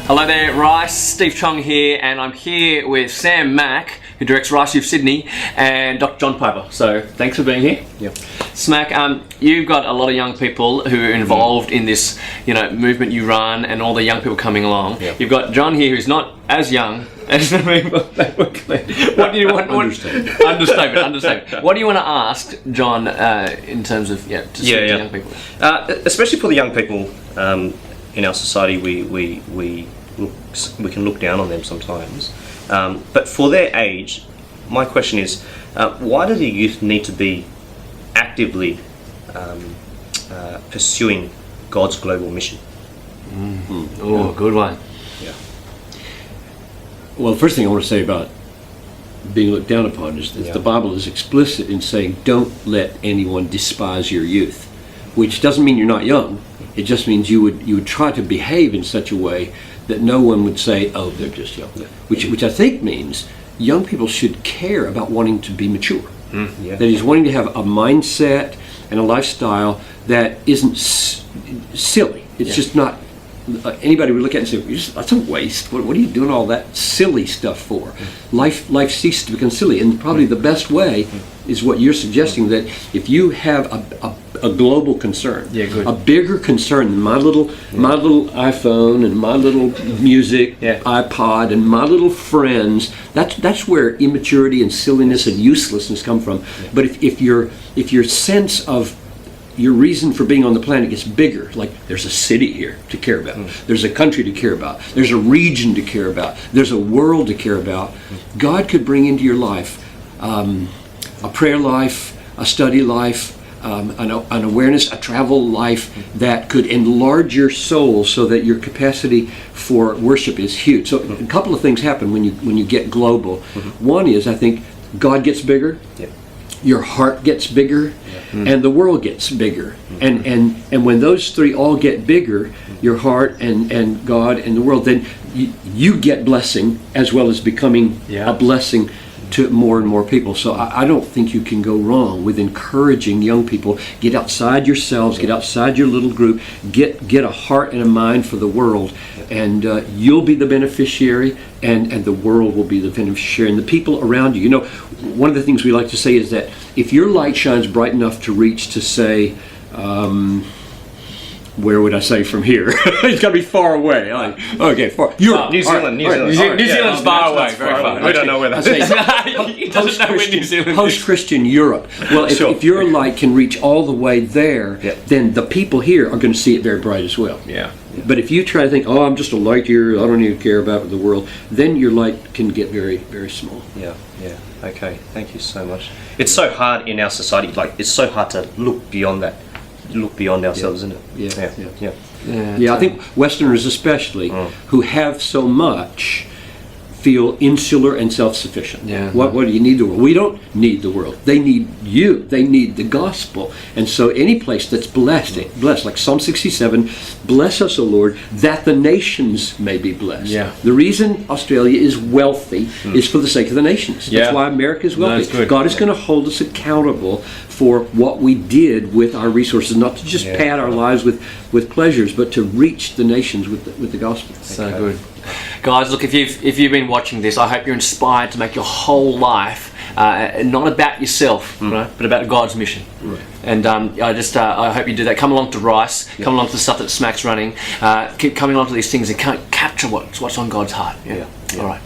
Hello there, Rice. Steve Chong here, and I'm here with Sam Mack, who directs Rice Youth Sydney, and Dr. John Piper. So thanks for being here. Yep. Smack, you've got a lot of young people who are involved in this, movement you run, and all the young people coming along. Yep. You've got John here, who's not as young as the people that were clear. What do you want? Understatement. What do you want to ask John in terms of to speak to young people? Especially for the young people in our society, we can look down on them sometimes. But for their age, my question is, why do the youth need to be actively pursuing God's global mission? Mm-hmm. Oh, good one. Yeah. Well, the first thing I want to say about being looked down upon is that the Bible is explicit in saying, don't let anyone despise your youth, which doesn't mean you're not young. It just means you would try to behave in such a way that no one would say, oh, they're just young. Yeah. Which I think means young people should care about wanting to be mature. Yeah. That is, wanting to have a mindset and a lifestyle that isn't silly. It's just not, anybody would look at it and say, that's a waste. What are you doing all that silly stuff for? Life ceases to become silly. And probably the best way is what you're suggesting, that if you have a global concern, a bigger concern than my little iPhone and my little music iPod and my little friends, that's where immaturity and silliness and uselessness come from. But if your sense of your reason for being on the planet gets bigger, like there's a city here to care about, there's a country to care about, there's a region to care about, there's a world to care about, God could bring into your life a prayer life, a study life, an awareness, a travel life that could enlarge your soul so that your capacity for worship is huge. So a couple of things happen when you get global. One is, I think, God gets bigger, your heart gets bigger, and the world gets bigger. And when those three all get bigger, your heart and God and the world, then you get blessing as well as becoming a blessing to more and more people. So I don't think you can go wrong with encouraging young people, get outside yourselves, get outside your little group, get a heart and a mind for the world, and you'll be the beneficiary, and the world will be the beneficiary, and the people around you. One of the things we like to say is that if your light shines bright enough to reach to, say, where would I say from here? It's got to be far away. Okay, far. Europe. New Zealand. New Zealand's far away. Very far. We don't know where that is. He doesn't know where New Zealand is. Post-Christian Europe. Well, if your light can reach all the way there, then the people here are going to see it very bright as well. Yeah. But if you try to think, oh, I'm just a light here, I don't even care about the world, then your light can get very, very small. Yeah. Okay, thank you so much. It's so hard in our society, it's so hard to look beyond that. Look beyond ourselves, isn't it? Yeah, I think Westerners especially, who have so much, feel insular and self-sufficient. What do you need the world? We don't need the world. They need you. They need the gospel. And so any place that's blessed, like Psalm 67, bless us, O Lord, that the nations may be blessed. The reason Australia is wealthy is for the sake of the nations. That's why America is wealthy. God is going to hold us accountable for what we did with our resources, not to just pad our lives with pleasures, but to reach the nations with the gospel. So good. Guys, look, if you've been watching this, I hope you're inspired to make your whole life not about yourself, but about God's mission. And I hope you do that. Come along to Rice, come along to the stuff that Smack's running, keep coming along to these things and capture what's on God's heart. All right.